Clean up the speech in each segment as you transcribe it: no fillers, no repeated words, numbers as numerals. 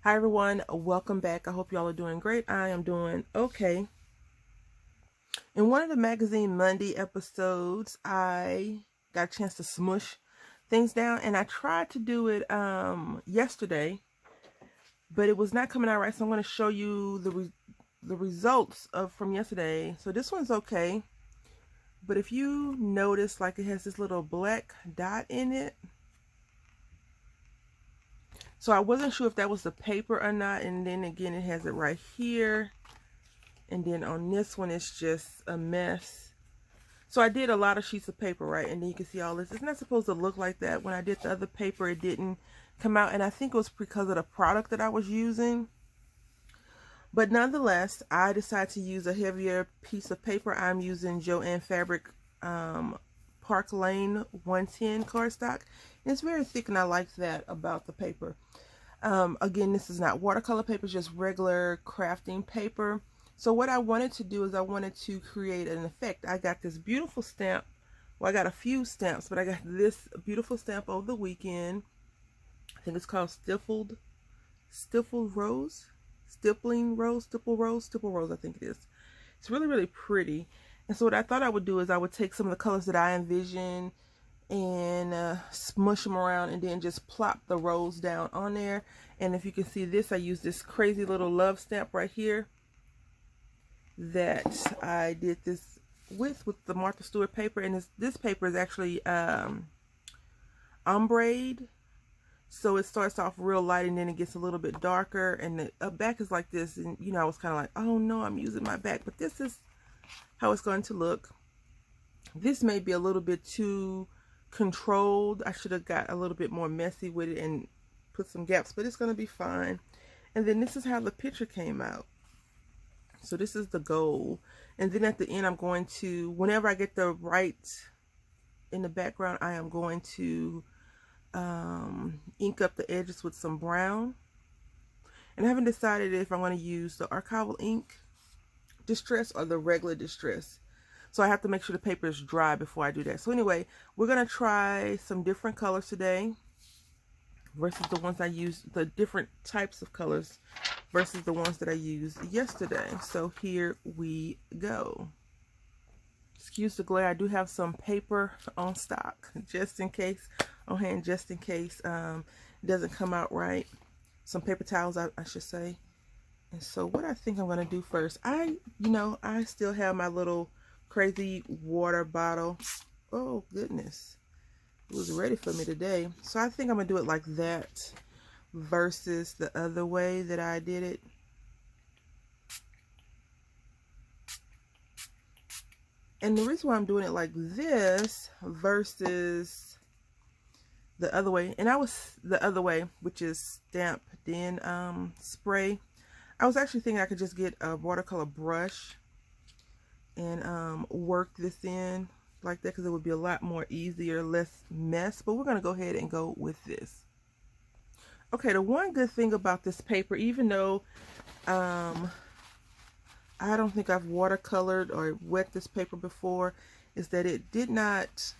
Hi everyone, welcome back. I hope y'all are doing great. I am doing okay. In one of the Magazine Monday episodes, I got a chance to smush things down, and I tried to do it yesterday, but it was not coming out right. So I'm going to show you the results of from yesterday. So this one's okay, but if you notice, like, it has this little black dot in it. So I wasn't sure if that was the paper or not, and then again it has it right here. And then on this one, it's just a mess. So I did a lot of sheets of paper, right? And then you can see all this. It's not supposed to look like that. When I did the other paper, it didn't come out. And I think it was because of the product that I was using. But nonetheless, I decided to use a heavier piece of paper. I'm using Joann Fabric Park Lane 110 cardstock. And it's very thick, and I like that about the paper. Again, this is not watercolor paper, it's just regular crafting paper. So what I wanted to do is I wanted to create an effect. I got this beautiful stamp. Well, I got a few stamps, but I got this beautiful stamp over the weekend. I think it's called Stipple Rose, I think it is. It's really, really pretty. And so what I thought I would do is I would take some of the colors that I envision and smush them around, and then just plop the rose down on there. And if you can see this, I use this crazy little love stamp right here that I did this with the Martha Stewart paper. And this paper is actually ombre, so it starts off real light and then it gets a little bit darker, and the back is like this. And you know, I was kind of like, oh no, I'm using my back, but this is how it's going to look. This may be a little bit too controlled. I should have got a little bit more messy with it and put some gaps, but it's going to be fine. And then this is how the picture came out. So this is the goal. And then at the end, I'm going to, whenever I get the right in the background, I am going to ink up the edges with some brown. And I haven't decided if I'm going to use the archival ink distress or the regular distress. So I have to make sure the paper is dry before I do that. So anyway, we're going to try some different colors today versus the ones I used, the different types of colors versus the ones that I used yesterday. So here we go. Excuse the glare. I do have some paper on stock just in case, on hand, just in case it doesn't come out right. Some paper towels, I should say. And so what I think I'm going to do first, I still have my little crazy water bottle. Oh goodness, it was ready for me today. So I think I'm gonna do it like that versus the other way that I did it. And the reason why I'm doing it like this versus the other way, and I was the other way, which is stamp then spray. I was actually thinking I could just get a watercolor brush and work this in like that, because it would be a lot more easier, less mess. But we're going to go ahead and go with this. Okay, the one good thing about this paper, even though I don't think I've watercolored or wet this paper before, is that it did not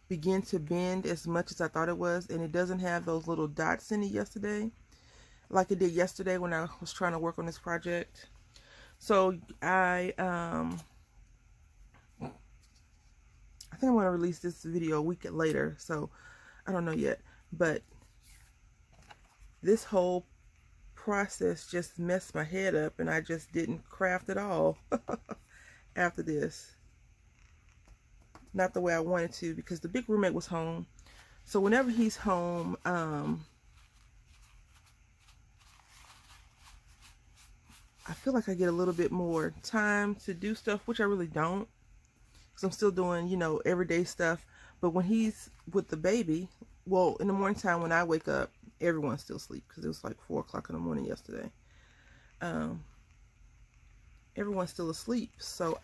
begin to bend as much as I thought it was, and it doesn't have those little dots in it yesterday like it did yesterday when I was trying to work on this project. So I think I'm going to release this video a week later, so I don't know yet. But this whole process just messed my head up, and I just didn't craft at all after this. Not the way I wanted to, because the big roommate was home. So whenever he's home, I feel like I get a little bit more time to do stuff, which I really don't. Because I'm still doing, you know, everyday stuff. But when he's with the baby, well, in the morning time when I wake up, everyone's still asleep, because it was like 4 o'clock in the morning yesterday. Everyone's still asleep. So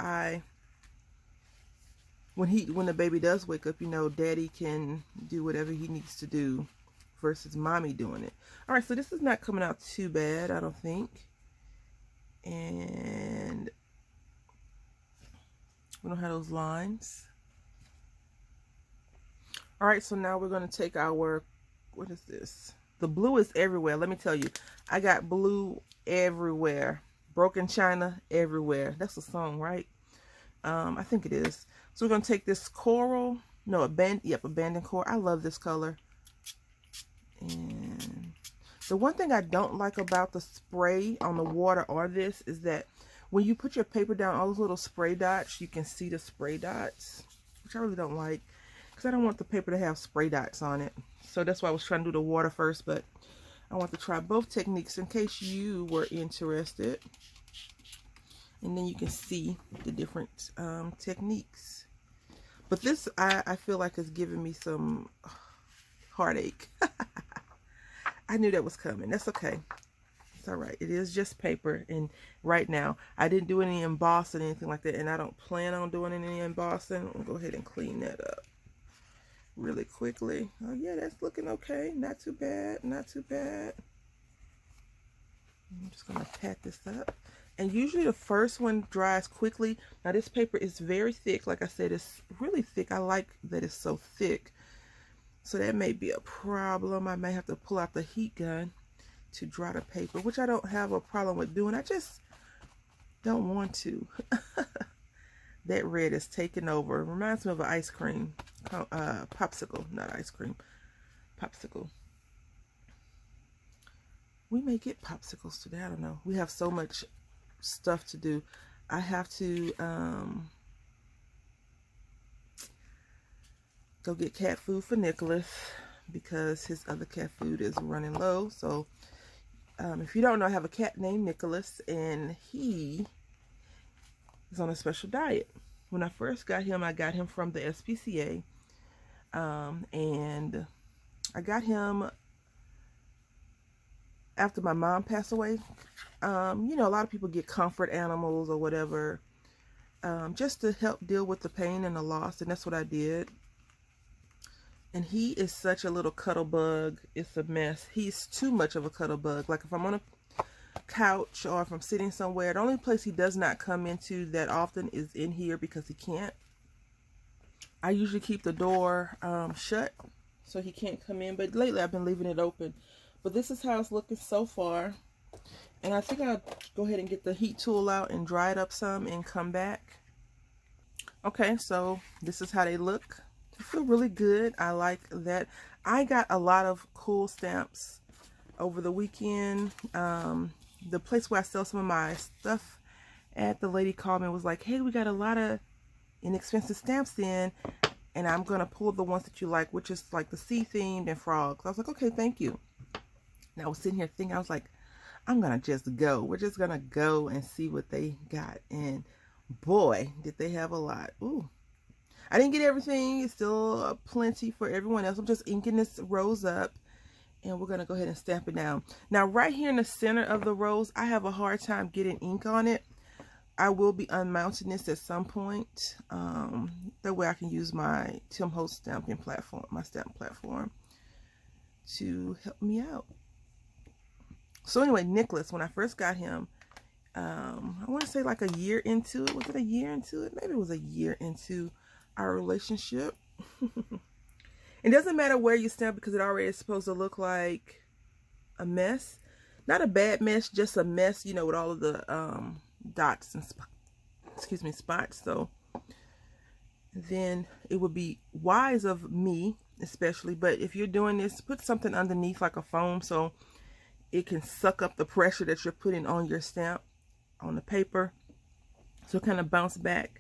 when the baby does wake up, you know, daddy can do whatever he needs to do versus mommy doing it. All right, so this is not coming out too bad, I don't think. And we don't have those lines. All right, so now we're going to take our, what is this? The blue is everywhere. Let me tell you, I got blue everywhere. Broken china everywhere. That's a song, right? I think it is. So we're going to take this coral. No, abandoned coral. I love this color. And the one thing I don't like about the spray on the water or this is that when you put your paper down, all those little spray dots, you can see the spray dots, which I really don't like because I don't want the paper to have spray dots on it. So that's why I was trying to do the water first, but I want to try both techniques in case you were interested. And then you can see the different techniques. But this, I feel like is giving me some heartache. I knew that was coming. That's okay. It's all right. It is just paper. And right now, I didn't do any embossing or anything like that. And I don't plan on doing any embossing. I'll go ahead and clean that up really quickly. Oh, yeah, that's looking okay. Not too bad. Not too bad. I'm just going to pat this up. And usually the first one dries quickly. Now, this paper is very thick. Like I said, it's really thick. I like that it's so thick. So that may be a problem. I may have to pull out the heat gun to dry the paper, which I don't have a problem with doing. I just don't want to. That red is taking over. It reminds me of an ice cream, popsicle, not ice cream, popsicle. We may get popsicles today. I don't know. We have so much stuff to do. I have to go get cat food for Nicholas because his other cat food is running low. So if you don't know, I have a cat named Nicholas, and he is on a special diet. When I first got him, I got him from the SPCA, and I got him after my mom passed away. You know, a lot of people get comfort animals or whatever, just to help deal with the pain and the loss, and that's what I did. And he is such a little cuddle bug. It's a mess. He's too much of a cuddle bug. Like if I'm on a couch or if I'm sitting somewhere, the only place he does not come into that often is in here because he can't. I usually keep the door shut so he can't come in, but lately I've been leaving it open. But this is how it's looking so far. And I think I'll go ahead and get the heat tool out and dry it up some and come back. Okay, so this is how they look. They feel really good. I like that. I got a lot of cool stamps over the weekend. The place where I sell some of my stuff at, the lady called me and was like, hey, we got a lot of inexpensive stamps in, and I'm going to pull the ones that you like, which is like the sea themed and frogs. I was like, okay, thank you. And I was sitting here thinking, I was like, I'm going to just go. We're just going to go and see what they got. And boy, did they have a lot. Ooh. I didn't get everything. It's still plenty for everyone else. I'm just inking this rose up, and we're going to go ahead and stamp it down. Now, right here in the center of the rose, I have a hard time getting ink on it. I will be unmounting this at some point. That way I can use my Tim Holtz stamping platform, my stamp platform, to help me out. So anyway, Nicholas, when I first got him, I want to say like a year into it. Was it a year into it? Maybe it was a year into our relationship. It doesn't matter where you stamp because it already is supposed to look like a mess. Not a bad mess, just a mess, you know, with all of the dots and spots. So then it would be wise of me, especially, but if you're doing this, put something underneath like a foam so it can suck up the pressure that you're putting on your stamp, on the paper, so it kind of bounce back.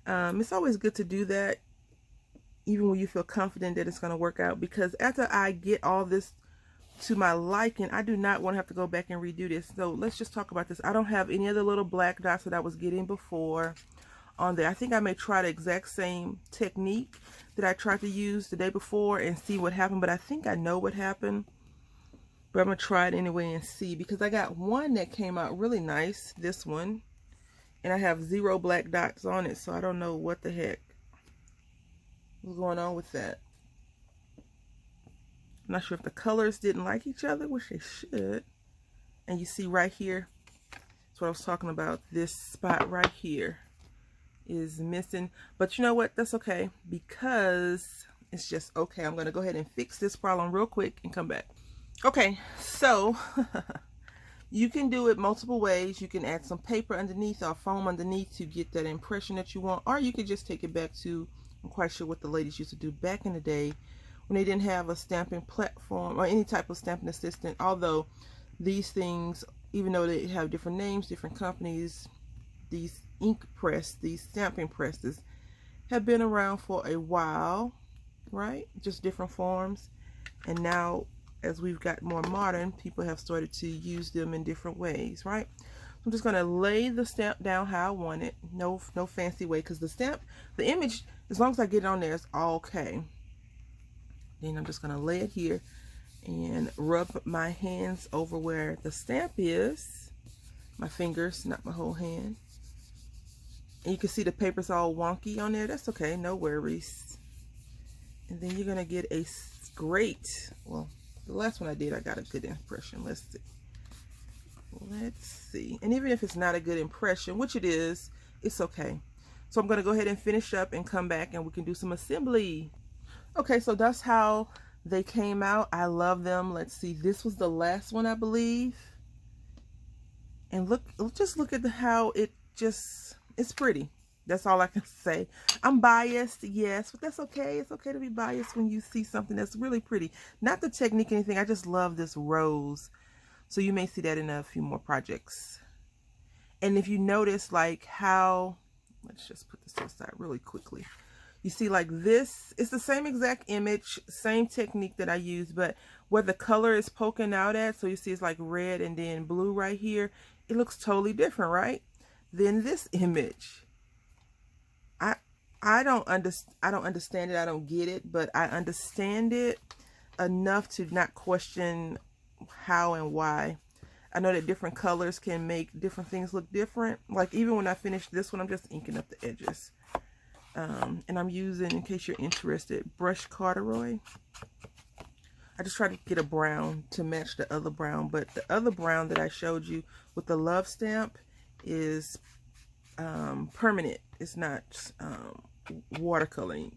It's always good to do that, even when you feel confident that it's going to work out, because after I get all this to my liking, I do not want to have to go back and redo this. So let's just talk about this. I don't have any of the little black dots that I was getting before on there. I think I may try the exact same technique that I tried to use the day before and see what happened, but I think I know what happened. But I'm going to try it anyway and see, because I got one that came out really nice, this one, and I have 0 black dots on it, so I don't know what the heck was going on with that. I'm not sure if the colors didn't like each other, which they should. And you see right here, that's what I was talking about. This spot right here is missing. But you know what? That's okay, because it's just okay. I'm going to go ahead and fix this problem real quick and come back. Okay, so you can do it multiple ways. You can add some paper underneath or foam underneath to get that impression that you want, or you could just take it back to, I'm quite sure what the ladies used to do back in the day when they didn't have a stamping platform or any type of stamping assistant. Although these things, even though they have different names, different companies, these ink press, these stamping presses have been around for a while, right? Just different forms. And now, as we've got more modern, people have started to use them in different ways, right? I'm just going to lay the stamp down how I want it. No fancy way, because the stamp, the image, as long as I get it on there, it's all okay. Then I'm just going to lay it here and rub my hands over where the stamp is. My fingers, not my whole hand. And you can see the paper's all wonky on there. That's okay, no worries. And then you're going to get a great, well, the last one I did, I got a good impression. Let's see. And even if it's not a good impression, which it is, it's okay. So I'm going to go ahead and finish up and come back and we can do some assembly. Okay, so that's how they came out. I love them. Let's see. This was the last one, I believe. And just look at how it just, it's pretty. That's all I can say. I'm biased, yes, but that's okay. It's okay to be biased when you see something that's really pretty. Not the technique or anything. I just love this rose. So you may see that in a few more projects. And if you notice, like how, let's just put this to the side really quickly. You see, like this, it's the same exact image, same technique that I use, but where the color is poking out at, so you see it's like red and then blue right here, it looks totally different, right? Than this image. I don't understand it. I don't get it, but I understand it enough to not question how and why. I know that different colors can make different things look different. Like even when I finish this one, I'm just inking up the edges. And I'm using, in case you're interested, brush corduroy. I just try to get a brown to match the other brown, but the other brown that I showed you with the love stamp is permanent. It's not watercoloring.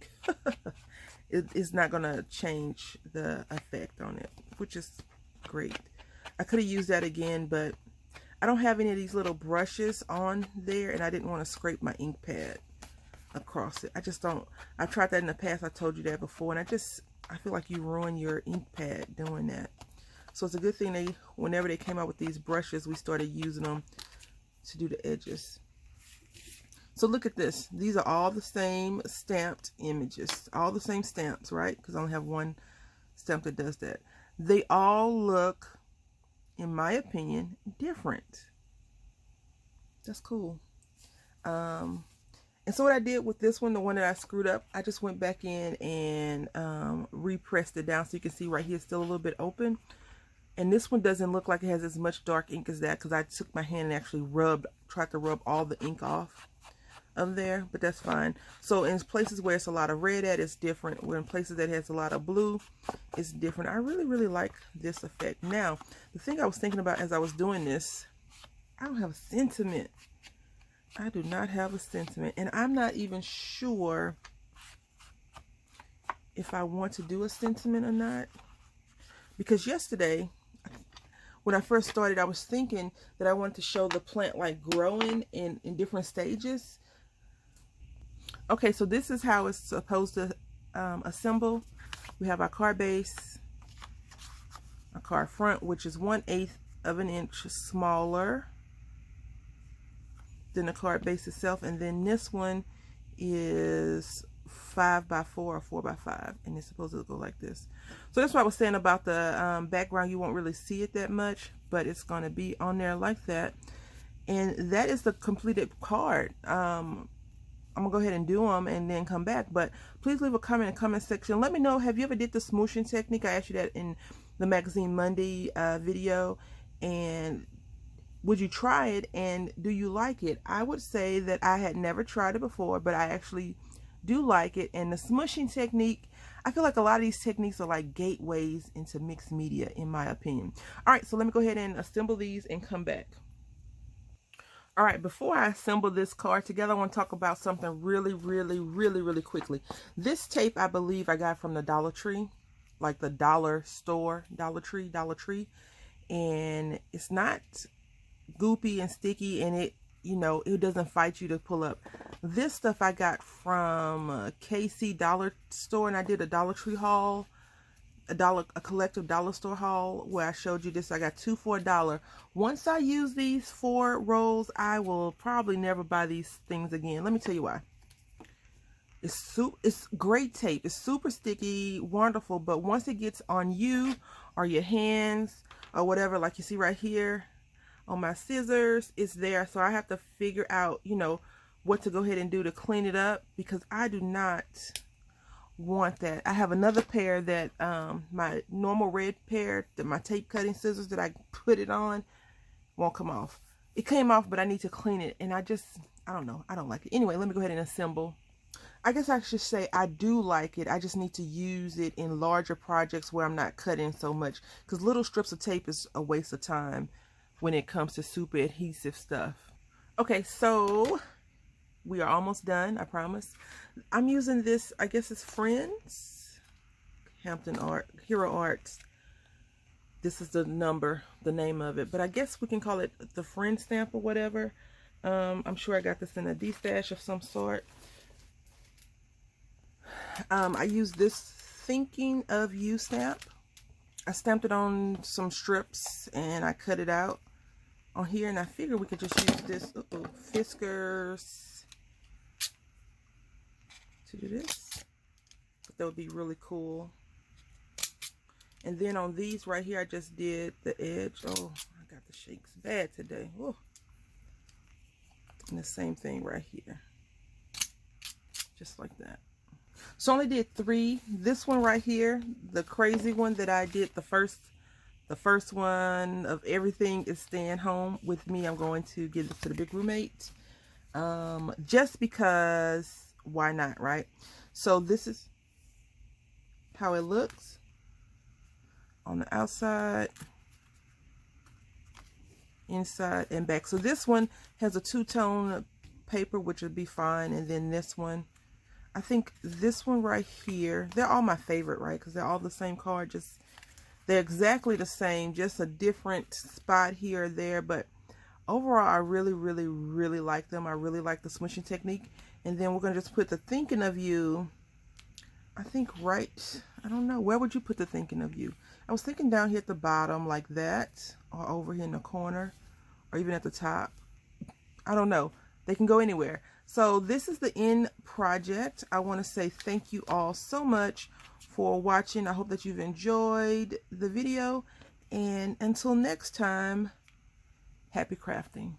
It's not gonna change the effect on it, which is great. I could have used that again, but I don't have any of these little brushes on there, and I didn't want to scrape my ink pad across it. I just don't. I've tried that in the past. I told you that before, and I feel like you ruin your ink pad doing that. So it's a good thing whenever they came out with these brushes, we started using them to do the edges. So look at this. These are all the same stamped images. All the same stamps, right? Because I only have one stamp that does that. They all look, in my opinion, different. That's cool. And so what I did with this one, the one that I screwed up, I just went back in and repressed it down so you can see right here it's still a little bit open. And this one doesn't look like it has as much dark ink as that because I took my hand and actually tried to rub all the ink off of there, but that's fine. So in places where it's a lot of red at, it's different. Where in places that has a lot of blue, it's different. I really like this effect. Now, the thing I was thinking about as I was doing this, I don't have a sentiment. I do not have a sentiment, and I'm not even sure if I want to do a sentiment or not, because yesterday when I first started, I was thinking that I wanted to show the plant like growing in different stages. Okay, so this is how it's supposed to assemble. We have our card base, our card front, which is 1/8 of an inch smaller than the card base itself, and then this one is 5 by 4 or 4 by 5, and it's supposed to go like this. So that's what I was saying about the background. You won't really see it that much, but it's going to be on there like that. And that is the completed card. I'm gonna go ahead and do them and then come back, but please leave a comment in the comment section. Let me know, have you ever did the smooshing technique? I asked you that in the Magazine Monday video, and would you try it, and do you like it? I would say that I had never tried it before, but I actually do like it. And the smooshing technique, I feel like a lot of these techniques are like gateways into mixed media, in my opinion. All right, so let me go ahead and assemble these and come back. All right, before I assemble this card together, I want to talk about something really quickly. This tape, I believe I got from the Dollar Tree. like the dollar store, Dollar Tree, and it's not goopy and sticky, and it, you know, it doesn't fight you to pull up. This stuff I got from KC Dollar Store, and I did a Dollar Tree haul, a collective dollar store haul where I showed you this. I got 2 for $1. Once I use these 4 rolls, I will probably never buy these things again. Let me tell you why. It's great tape. It's super sticky, wonderful, but once it gets on you or your hands or whatever, like you see right here on my scissors, it's there. So I have to figure out, you know, what to go ahead and do to clean it up, because I do not want that. I have another pair that my normal red pair, that my tape cutting scissors that I put it on, won't come off. It came off, but I need to clean it, and I don't know, I don't like it. Anyway, let me go ahead and assemble. I guess I should say I do like it. I just need to use it in larger projects where I'm not cutting so much, because little strips of tape is a waste of time when it comes to super adhesive stuff. Okay, so we are almost done, I promise. I'm using this, I guess it's Friends, Hero Arts. This is the name of it, but I guess we can call it the Friend stamp or whatever. I'm sure I got this in a D-stash of some sort. I use this Thinking of You stamp. I stamped it on some strips and I cut it out on here, and I figured we could just use this Fiskars to do this. That would be really cool. And then on these right here, I just did the edge. Oh, I got the shakes bad today. Whoa. And the same thing right here, just like that. So I only did 3. This one right here, the crazy one that I did the first one of everything, is staying home with me. I'm going to give this to the big roommate, just because, why not, right? So this is how it looks on the outside, inside, and back. So this one has a 2-tone paper, which would be fine, and then this one, I think this one right here, they're all my favorite, right? Because they're all the same card, just they're exactly the same, just a different spot here or there. But overall, I really, really, really like them. I really like the smooshing technique. And then we're going to just put the Thinking of You, I think right, I don't know, where would you put the Thinking of You? I was thinking down here at the bottom like that, or over here in the corner, or even at the top. I don't know. They can go anywhere. So this is the end project. I want to say thank you all so much for watching. I hope that you've enjoyed the video. And until next time, happy crafting.